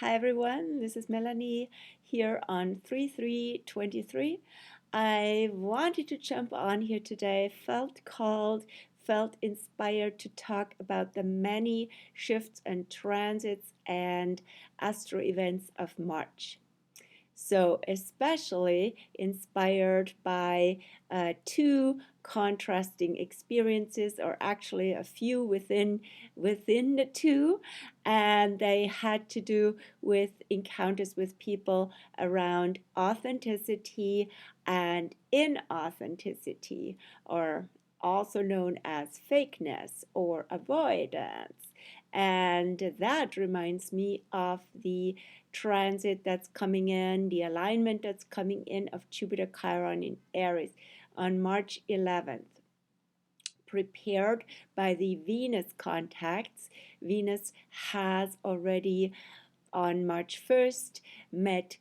Hi everyone, this is Melanie here on 3323. I wanted to jump on here today, felt called, felt inspired to talk about the many shifts and transits and astro events of March. So, especially inspired by two contrasting experiences, or actually a few within the two, and they had to do with encounters with people around authenticity and inauthenticity, or also known as fakeness or avoidance. And that reminds me of the transit that's coming in, the alignment that's coming in of Jupiter Chiron in Aries on March 11th. Prepared by the Venus contacts, Venus has already on March 1st met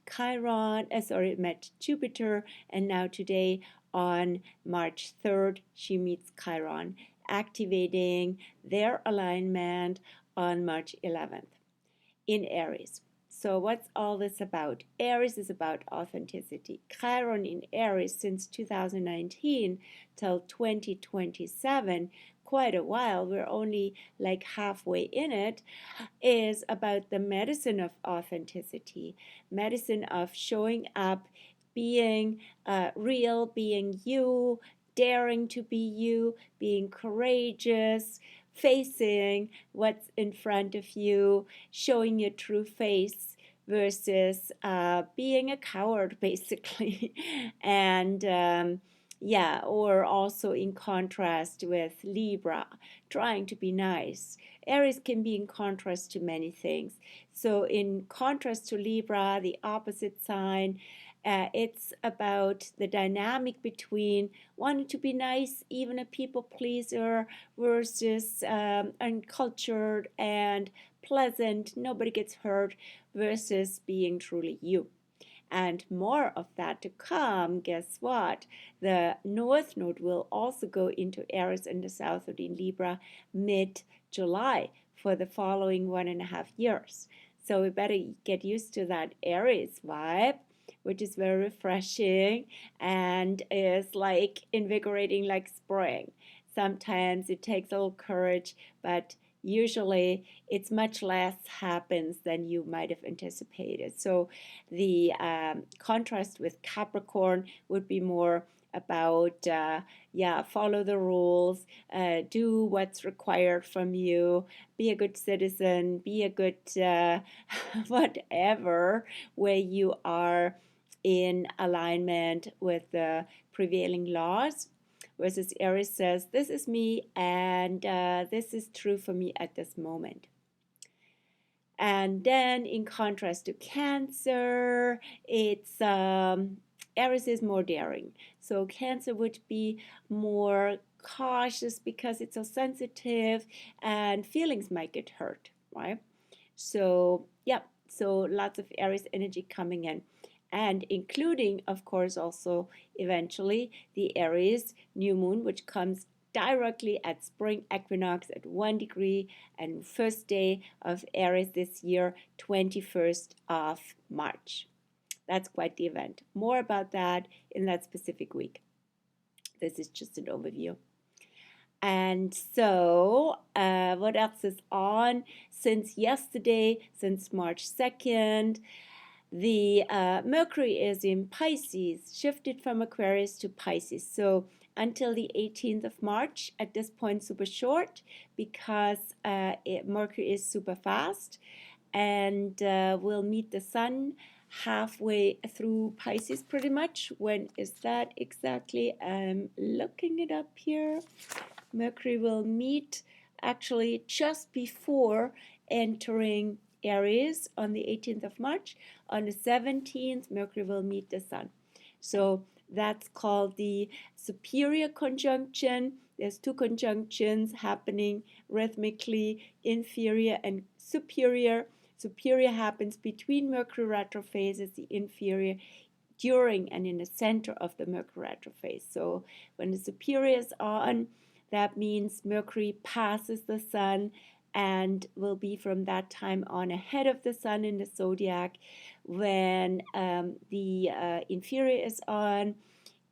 met Jupiter, and now today on March 3rd she meets Chiron, activating their alignment on March 11th in Aries. So what's all this about? Aries is about authenticity. Chiron in Aries since 2019 till 2027, quite a while, we're only like halfway in it, is about the medicine of authenticity, medicine of showing up, being real, being you, daring to be you, being courageous, facing what's in front of you, showing your true face versus being a coward, basically. and yeah, or also in contrast with Libra, trying to be nice. Aries can be in contrast to many things. So, in contrast to Libra, the opposite sign, it's about the dynamic between wanting to be nice, even a people pleaser, versus uncultured and pleasant, nobody gets hurt, versus being truly you. And more of that to come. Guess what? The North Node will also go into Aries and the South Node in Libra mid-July for the following 1.5 years. So we better get used to that Aries vibe, which is very refreshing and is like invigorating like spring. Sometimes it takes a little courage, but usually it's much less happens than you might have anticipated. So the contrast with Capricorn would be more about follow the rules, do what's required from you, be a good citizen, be a good whatever, where you are in alignment with the prevailing laws. Versus Aries says, this is me, and this is true for me at this moment. And then in contrast to Cancer, it's Aries is more daring. So Cancer would be more cautious because it's so sensitive and feelings might get hurt, right? So yeah, so lots of Aries energy coming in, and including, of course, also eventually the Aries new moon, which comes directly at spring equinox at 1 degree and first day of Aries this year, 21st of March. That's quite the event. More about that in that specific week. This is just an overview. And so, what else is on? Since yesterday, since March 2nd, the Mercury is in Pisces, shifted from Aquarius to Pisces. So until the 18th of March, at this point super short, because Mercury is super fast, and will meet the Sun halfway through Pisces pretty much. When is that exactly? I'm looking it up here. Mercury will meet actually just before entering Aries on the 18th of March. On the 17th, Mercury will meet the Sun. So that's called the superior conjunction. There's two conjunctions happening rhythmically, inferior and superior. Superior happens between Mercury retrophases, the inferior during and in the center of the Mercury retrophase. So when the superior is on, that means Mercury passes the Sun and will be from that time on ahead of the sun in the zodiac. When the inferior is on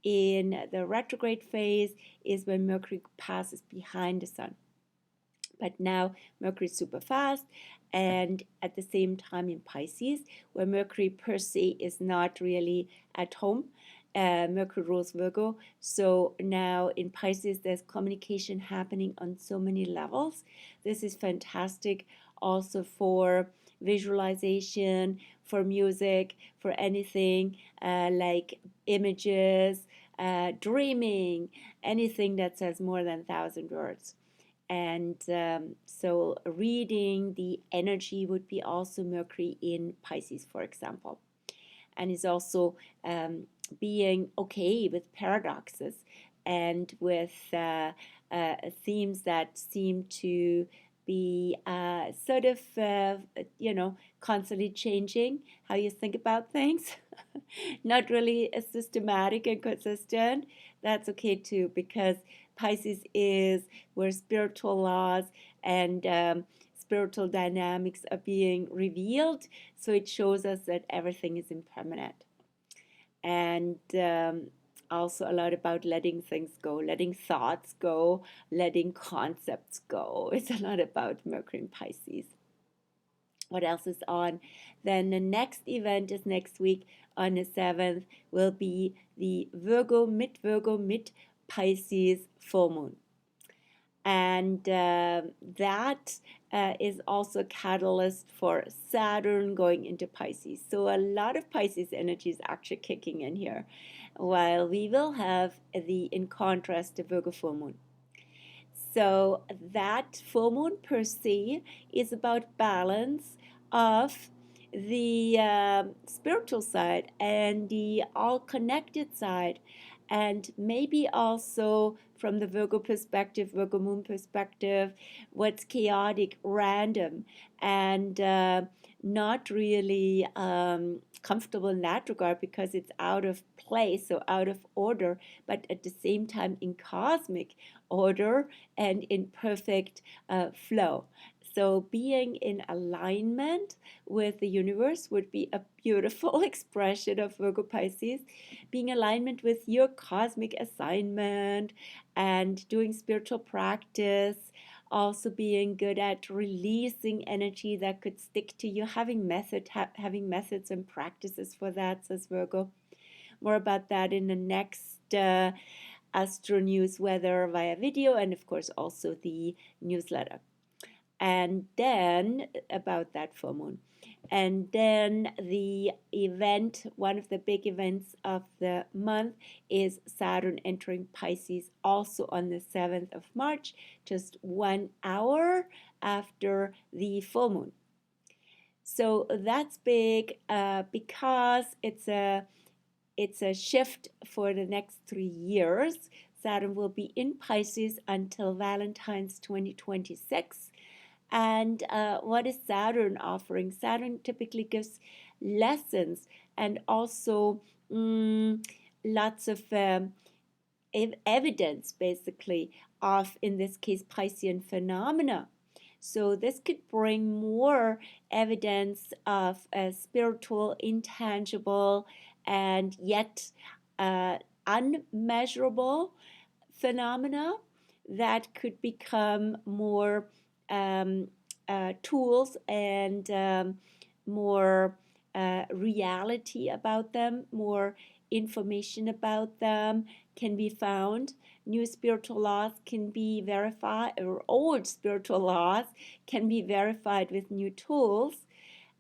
in the retrograde phase is when Mercury passes behind the sun. But now Mercury is super fast, and at the same time in Pisces, where Mercury per se is not really at home. Mercury rules Virgo, so now in Pisces there's communication happening on so many levels. This is fantastic also for visualization, for music, for anything like images, dreaming, anything that says more than 1,000 words. And so reading the energy would be also Mercury in Pisces, for example. And is also being okay with paradoxes and with themes that seem to be sort of, constantly changing how you think about things. Not really systematic and consistent. That's okay too, because Pisces is where spiritual laws and spiritual dynamics are being revealed. So it shows us that everything is impermanent. And also a lot about letting things go, letting thoughts go, letting concepts go. It's a lot about Mercury in Pisces. What else is on? Then the next event is next week on the 7th will be the Virgo, mid-Pisces full moon. And that is also a catalyst for Saturn going into Pisces. So a lot of Pisces energy is actually kicking in here, while we will have in contrast, the Virgo full moon. So that full moon per se is about balance of the spiritual side and the all-connected side, and maybe also from the Virgo perspective, Virgo moon perspective, what's chaotic, random, and not really comfortable in that regard because it's out of place, so out of order, but at the same time in cosmic order and in perfect flow. So being in alignment with the universe would be a beautiful expression of Virgo Pisces. Being in alignment with your cosmic assignment and doing spiritual practice. Also being good at releasing energy that could stick to you. Having methods and practices for that, says Virgo. More about that in the next Astro News Weather via video, and of course also the newsletter. And then about that full moon. And then the event, one of the big events of the month, is Saturn entering Pisces also on the 7th of March, just 1 hour after the full moon. So that's big because it's a shift for the next 3 years. Saturn will be in Pisces until Valentine's 2026. And what is Saturn offering? Saturn typically gives lessons and also lots of evidence, basically, of, in this case, Piscean phenomena. So this could bring more evidence of a spiritual, intangible, and yet unmeasurable phenomena that could become more tools and more reality about them, more information about them can be found. New spiritual laws can be verified, or old spiritual laws can be verified with new tools.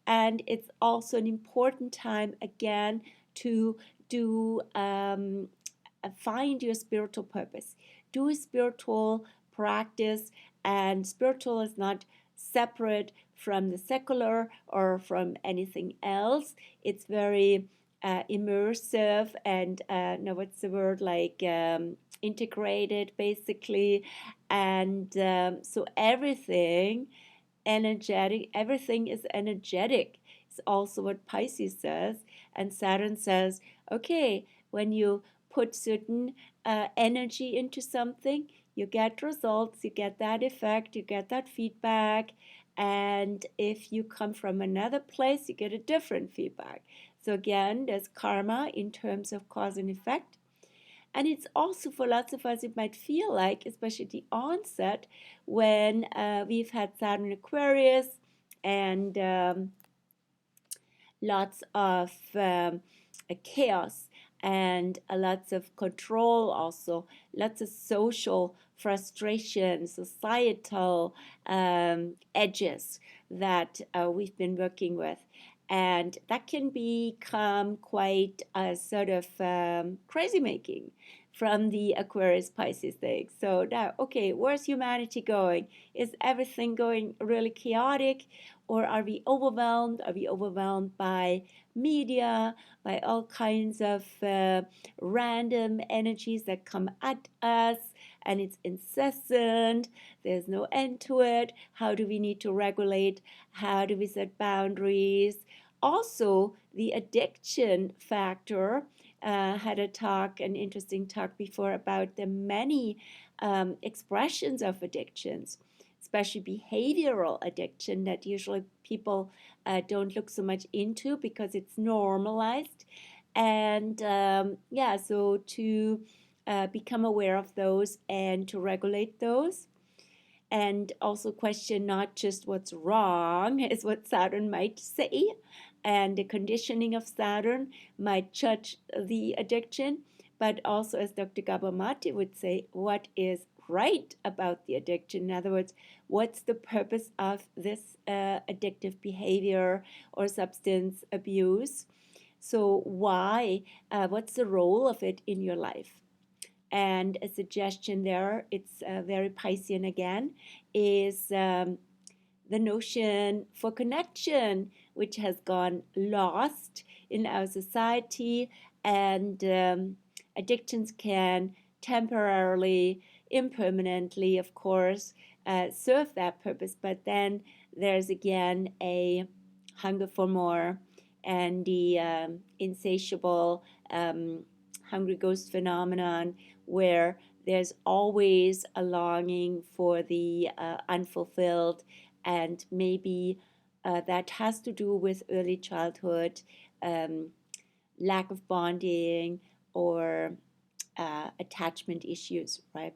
And it's also an important time again to find your spiritual purpose. Do a spiritual practice, and spiritual is not separate from the secular or from anything else. It's very immersive and no, what's the word, like integrated, basically. And so everything energetic, everything is energetic. It's also what Pisces says. And Saturn says, okay, when you put certain energy into something, You get results, you get that effect, you get that feedback. And if you come from another place, you get a different feedback. So again, there's karma in terms of cause and effect. And it's also for lots of us, it might feel like, especially the onset, when we've had Saturn Aquarius and lots of chaos and lots of control, also lots of social frustration, societal edges that we've been working with. And that can become quite a sort of crazy making from the Aquarius Pisces thing. So now, okay, where's humanity going? Is everything going really chaotic? Or are we overwhelmed? Are we overwhelmed by media, by all kinds of random energies that come at us, and it's incessant? There's no end to it. How do we need to regulate? How do we set boundaries? Also, the addiction factor. Had an interesting talk before about the many expressions of addictions, especially behavioral addiction that usually people don't look so much into because it's normalized. And yeah, so to become aware of those and to regulate those. And also question not just what's wrong, is what Saturn might say, and the conditioning of Saturn might judge the addiction, but also, as Dr. Gabor-Mate would say, what is right about the addiction. In other words, what's the purpose of this addictive behavior or substance abuse? So why? What's the role of it in your life? And a suggestion there, it's very Piscean again, is the notion for connection, which has gone lost in our society. And addictions can temporarily, impermanently, of course, serve that purpose. But then there's again a hunger for more and the insatiable hungry ghost phenomenon, where there's always a longing for the unfulfilled, and maybe that has to do with early childhood, lack of bonding, or attachment issues, right?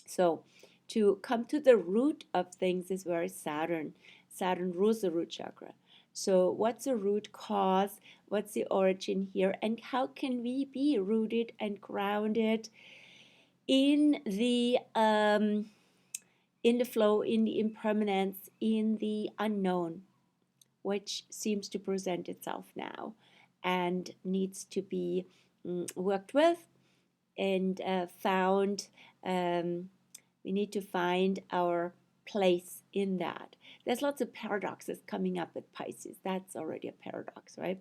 So to come to the root of things is where Saturn rules the root chakra. So what's the root cause? What's the origin here? And how can we be rooted and grounded in the flow, in the impermanence, in the unknown, which seems to present itself now and needs to be worked with and found. We need to find our place in that. There's lots of paradoxes coming up with Pisces. That's already a paradox, right?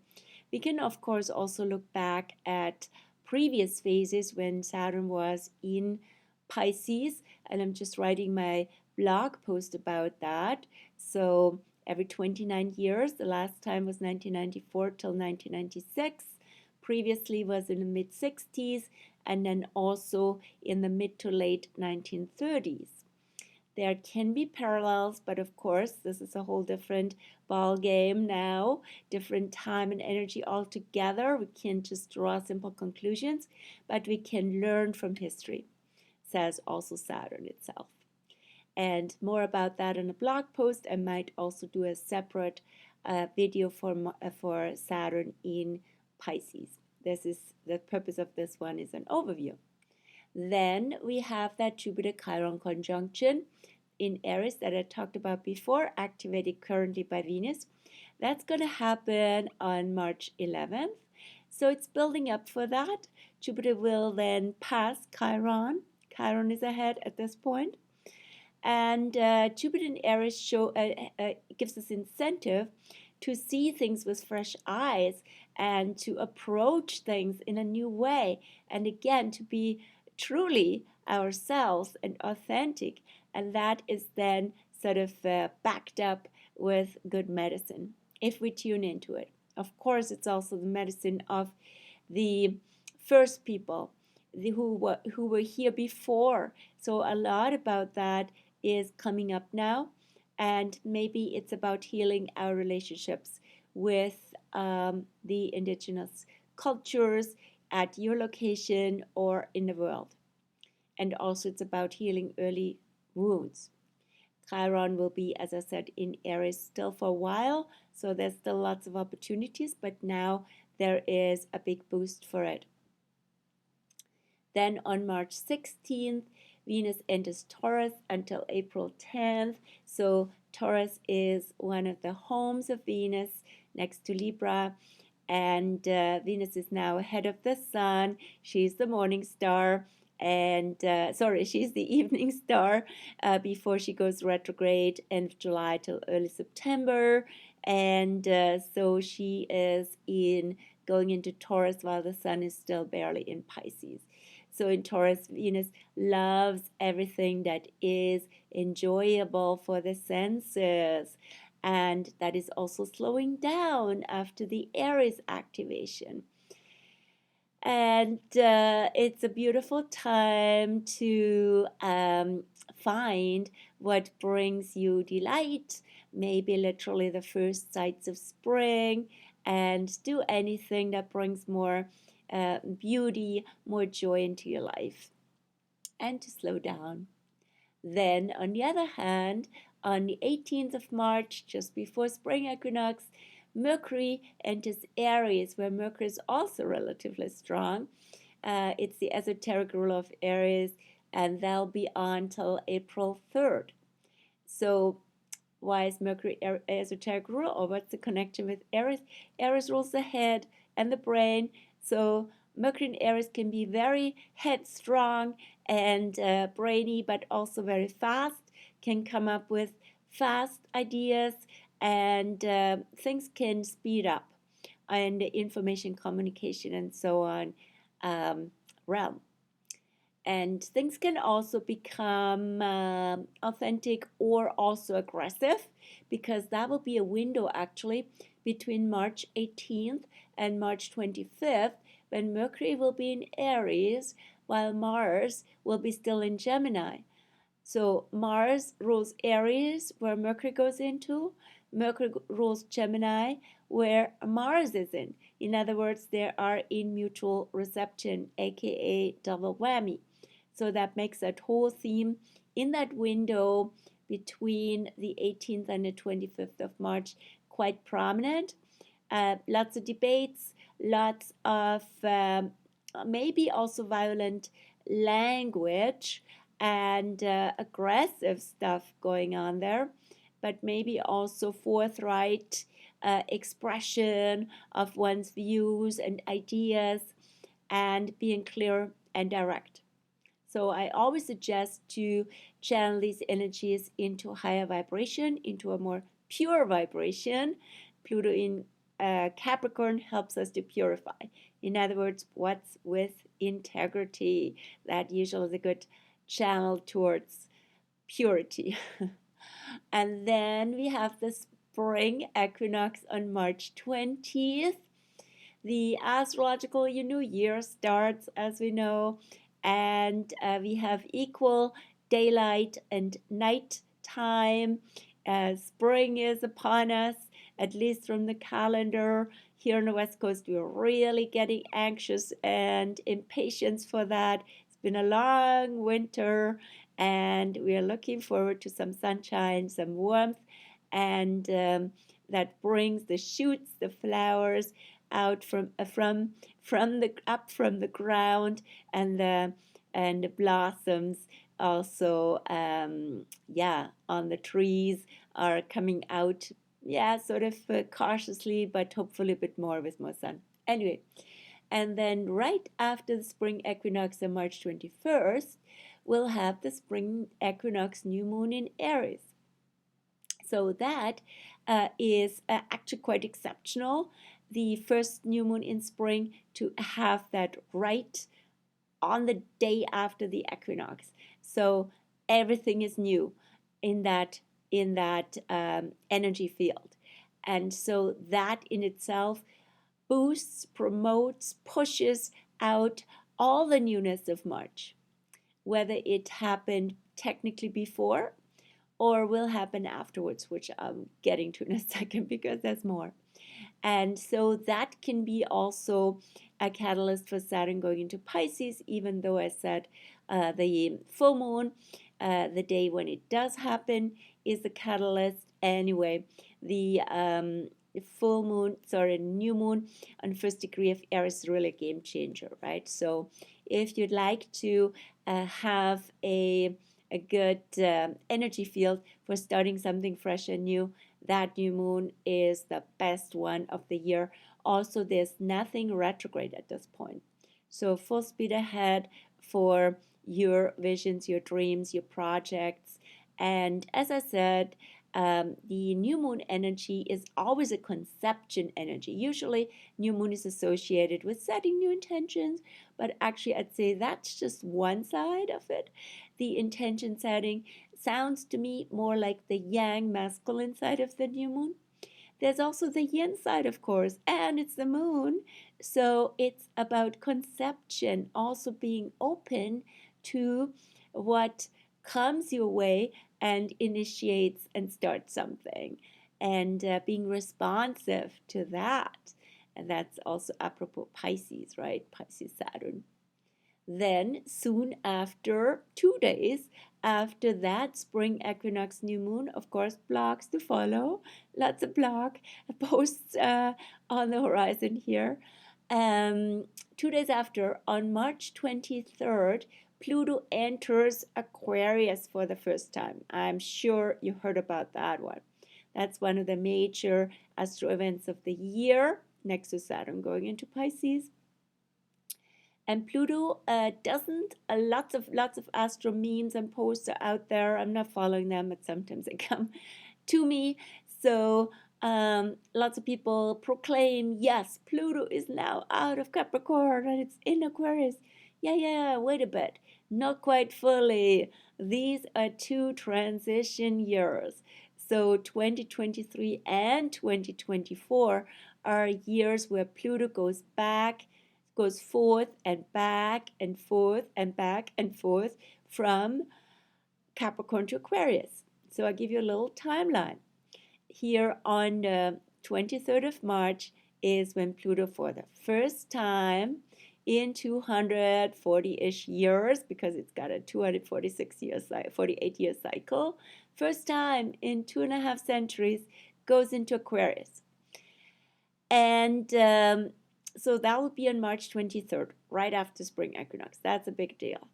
We can, of course, also look back at previous phases when Saturn was in Pisces, and I'm just writing my blog post about that. So every 29 years, the last time was 1994 till 1996. Previously was in the mid-60s, and then also in the mid to late 1930s. There can be parallels, but of course, this is a whole different ball game now, different time and energy altogether. We can't just draw simple conclusions, but we can learn from history, says also Saturn itself. And more about that in a blog post. I might also do a separate video for Saturn in Pisces. This is the purpose of this one, is an overview. Then we have that Jupiter-Chiron conjunction in Aries that I talked about before, activated currently by Venus. That's going to happen on March 11th. So it's building up for that. Jupiter will then pass Chiron. Chiron is ahead at this point. And Jupiter in Aries gives us incentive to see things with fresh eyes and to approach things in a new way. And again, to be truly ourselves and authentic. And that is then sort of backed up with good medicine if we tune into it. Of course, it's also the medicine of the first people who were here before. So a lot about that is coming up now, and maybe it's about healing our relationships with the indigenous cultures at your location or in the world. And also it's about healing early wounds. Chiron will be, as I said, in Aries still for a while, so there's still lots of opportunities, but now there is a big boost for it. Then on March 16th, Venus enters Taurus until April 10th. So Taurus is one of the homes of Venus next to Libra. And Venus is now ahead of the Sun. She's the morning star. And she's the evening star before she goes retrograde end of July till early September. And so she is going into Taurus while the Sun is still barely in Pisces. So in Taurus, Venus loves everything that is enjoyable for the senses. And that is also slowing down after the Aries activation. And it's a beautiful time to find what brings you delight, maybe literally the first sights of spring, and do anything that brings more beauty, more joy into your life, and to slow down. Then, on the other hand, on the 18th of March, just before spring equinox, Mercury enters Aries, where Mercury is also relatively strong. It's the esoteric ruler of Aries, and they'll be on till April 3rd. So, why is Mercury esoteric ruler, or what's the connection with Aries? Aries rules the head and the brain, so Mercury in Aries can be very headstrong and brainy, but also very fast, can come up with fast ideas, and things can speed up in the information communication and so on realm. And things can also become authentic or also aggressive, because that will be a window actually between March 18th and March 25th, when Mercury will be in Aries while Mars will be still in Gemini. So Mars rules Aries, where Mercury goes into. Mercury rules Gemini, where Mars is in. In other words, they are in mutual reception, aka double whammy. So that makes that whole theme in that window between the 18th and the 25th of March quite prominent. Lots of debates, lots of maybe also violent language and aggressive stuff going on there, but maybe also forthright expression of one's views and ideas, and being clear and direct. So I always suggest to channel these energies into a higher vibration, into a more pure vibration. Pluto in Capricorn helps us to purify. In other words, what's with integrity? That usually is a good channel towards purity. And then we have the spring equinox on March 20th. The astrological year starts, as we know, and we have equal daylight and night time. Spring is upon us, at least from the calendar. Here on the West Coast, we're really getting anxious and impatient for that. It's been a long winter, and we are looking forward to some sunshine, some warmth, and that brings the shoots, the flowers out from the ground, and the blossoms also on the trees are coming out, sort of cautiously, but hopefully a bit more with more sun. Anyway, and then right after the spring equinox on March 21st, we'll have the spring equinox new moon in Aries. So that is actually quite exceptional. The first new moon in spring to have that right on the day after the equinox. So everything is new in that energy field. And so that in itself boosts, promotes, pushes out all the newness of March, whether it happened technically before or will happen afterwards, which I'm getting to in a second because there's more. And so that can be also a catalyst for Saturn going into Pisces, even though I said the full moon, the day when it does happen, is the catalyst. Anyway, the new moon on first degree of Aries is really a game changer, right? So if you'd like to have a good energy field for starting something fresh and new, that new moon is the best one of the year. Also, there's nothing retrograde at this point. So full speed ahead for your visions, your dreams, your projects. And as I said, the new moon energy is always a conception energy. Usually, new moon is associated with setting new intentions, but actually, I'd say that's just one side of it. The intention setting sounds to me more like the yang masculine side of the new moon. There's also the yin side, of course, and it's the moon. So it's about conception, also being open to what comes your way and initiates and starts something, and being responsive to that. And that's also apropos Pisces, right? Pisces Saturn. Then, soon after, 2 days after that spring equinox new moon, of course, blogs to follow, lots of blog posts on the horizon here. 2 days after, on March 23rd, Pluto enters Aquarius for the first time. I'm sure you heard about that one. That's one of the major astro events of the year, next to Saturn going into Pisces. And Pluto doesn't, lots of astro memes and posts are out there. I'm not following them, but sometimes they come to me. So lots of people proclaim, yes, Pluto is now out of Capricorn and it's in Aquarius. Yeah, wait a bit. Not quite fully. These are two transition years. So 2023 and 2024 are years where Pluto goes forth and back and forth and back and forth from Capricorn to Aquarius. So I'll give you a little timeline. Here on the 23rd of March is when Pluto, for the first time in 240-ish years, because it's got a 48-year cycle, first time in 2.5 centuries, goes into Aquarius. And so that will be on March 23rd, right after spring equinox. That's a big deal.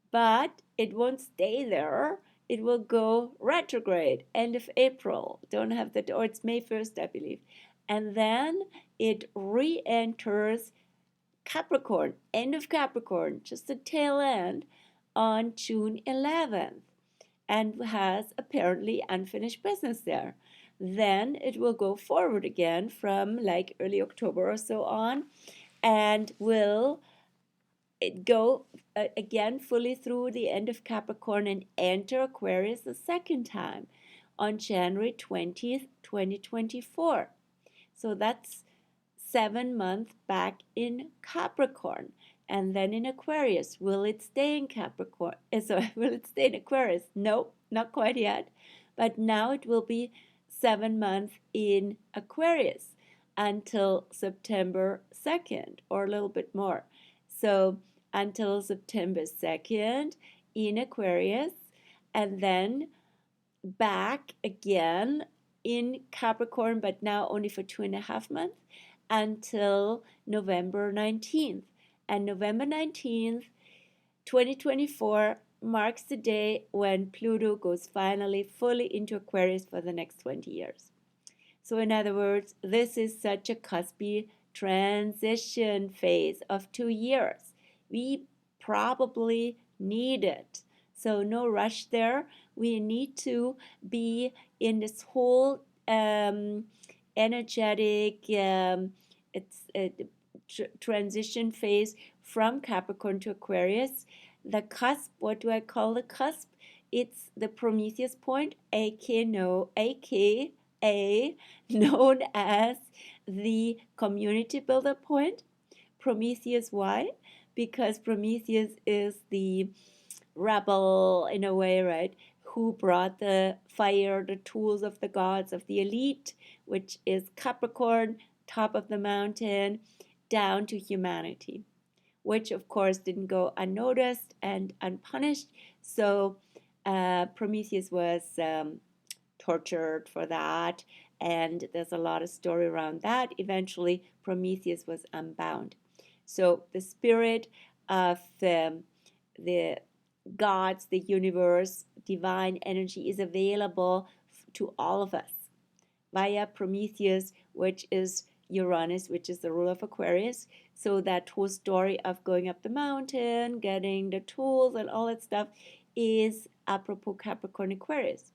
But it won't stay there. It will go retrograde end of April. Don't have that, or it's May 1st, I believe. And then it re-enters Capricorn, end of Capricorn, just the tail end, on June 11th, and has apparently unfinished business there. Then it will go forward again from like early October or so on, and will go again fully through the end of Capricorn and enter Aquarius the second time on January 20th, 2024. So that's 7 months back in Capricorn, and then in Aquarius. Will it stay in Capricorn? Will it stay in Aquarius? Nope, not quite yet. But now it will be 7 months in Aquarius until September 2nd, or a little bit more. So until September 2nd in Aquarius, and then back again in Capricorn, but now only for 2.5 months, until November 19th. And November 19th, 2024 marks the day when Pluto goes finally fully into Aquarius for the next 20 years. So in other words, this is such a cuspy transition phase of 2 years. We probably need it. So no rush there. We need to be in this whole energetic transition phase from Capricorn to Aquarius. The cusp, what do I call the cusp? It's the Prometheus point, aka known as the community builder point. Prometheus, why? because Prometheus is the rebel in a way, right? Who brought the fire, the tools of the gods of the elite, which is Capricorn, top of the mountain, down to humanity, which of course didn't go unnoticed and unpunished. So Prometheus was tortured for that, and there's a lot of story around that. Eventually, Prometheus was unbound. So the spirit of the gods, the universe, divine energy is available to all of us via Prometheus, which is Uranus, which is the ruler of Aquarius. So that whole story of going up the mountain, getting the tools and all that stuff is apropos Capricorn Aquarius.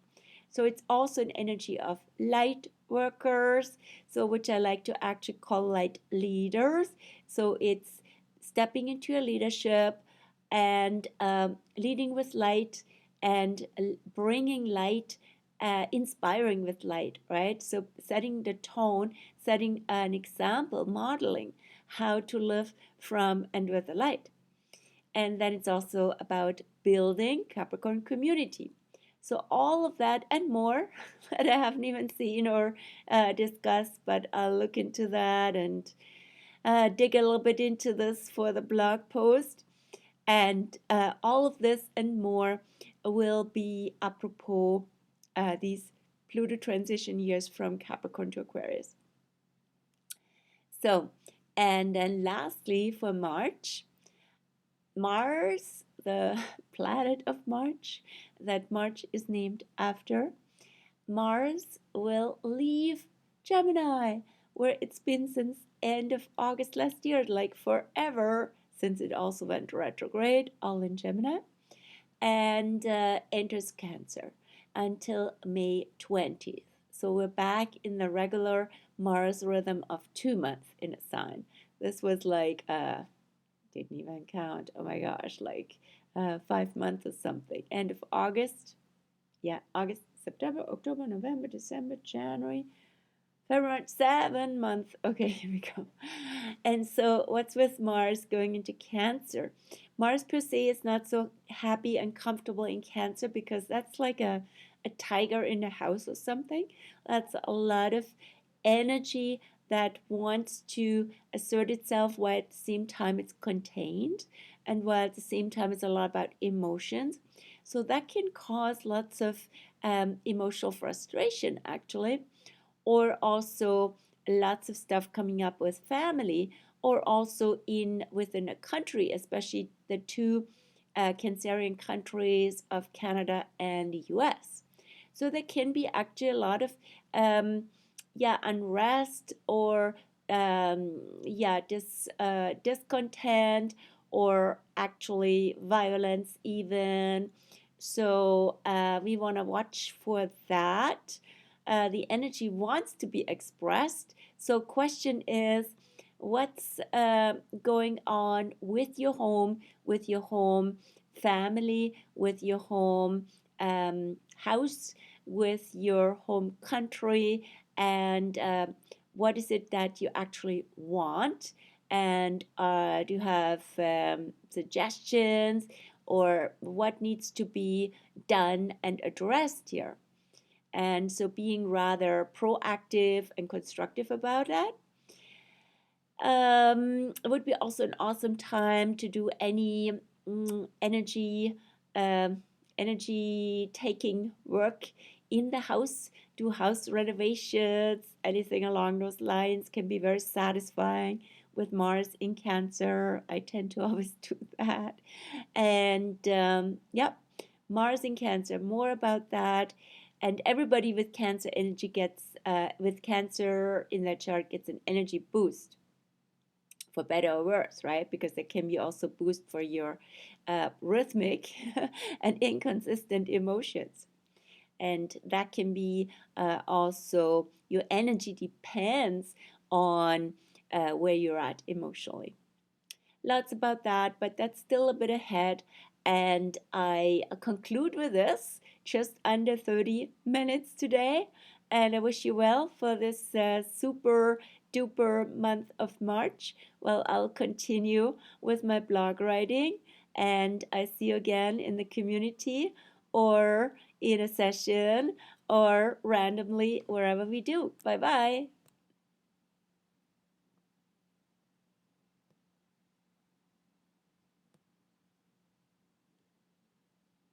So it's also an energy of light workers, so which I like to actually call light leaders. So it's stepping into your leadership and leading with light and bringing light, inspiring with light, right? So setting the tone, setting an example, modeling how to live from and with the light. And then it's also about building Capricorn community. So all of that and more that I haven't even seen or discussed, but I'll look into that and dig a little bit into this for the blog post. And all of this and more will be apropos these Pluto transition years from Capricorn to Aquarius. So, and then lastly for March, Mars, the planet of March, that March is named after, Mars will leave Gemini, where it's been since end of August last year, like forever, since it also went retrograde, all in Gemini, and enters Cancer until May 20th. So we're back in the regular Mars rhythm of 2 months in a sign. This was like didn't even count. Oh my gosh, like 5 months or something. End of August. Yeah, August, September, October, November, December, January, February, 7 months. Okay, here we go. And so what's with Mars going into Cancer? Mars per se is not so happy and comfortable in Cancer because that's like a tiger in a house or something. That's a lot of energy that wants to assert itself while at the same time it's contained and while at the same time it's a lot about emotions. So that can cause lots of emotional frustration actually, or also lots of stuff coming up with family, or also within a country, especially the two Cancerian countries of Canada and the US. So there can be actually a lot of unrest or discontent or actually violence even. So we want to watch for that. The energy wants to be expressed. So question is, what's going on with your home family, with your home house, with your home country, and what is it that you actually want? And do you have suggestions or what needs to be done and addressed here? And so being rather proactive and constructive about that. It would be also an awesome time to do any energy taking work in the house, do house renovations, anything along those lines can be very satisfying with Mars in Cancer. I tend to always do that. And Mars in Cancer, more about that. And everybody with Cancer energy gets, with Cancer in their chart, gets an energy boost, for better or worse, right? Because there can be also boost for your rhythmic and inconsistent emotions. And that can be also, your energy depends on where you're at emotionally. Lots about that, but that's still a bit ahead. And I conclude with this, just under 30 minutes today. And I wish you well for this super duper month of March. Well, I'll continue with my blog writing, and I see you again in the community or in a session or randomly wherever we do. Bye bye.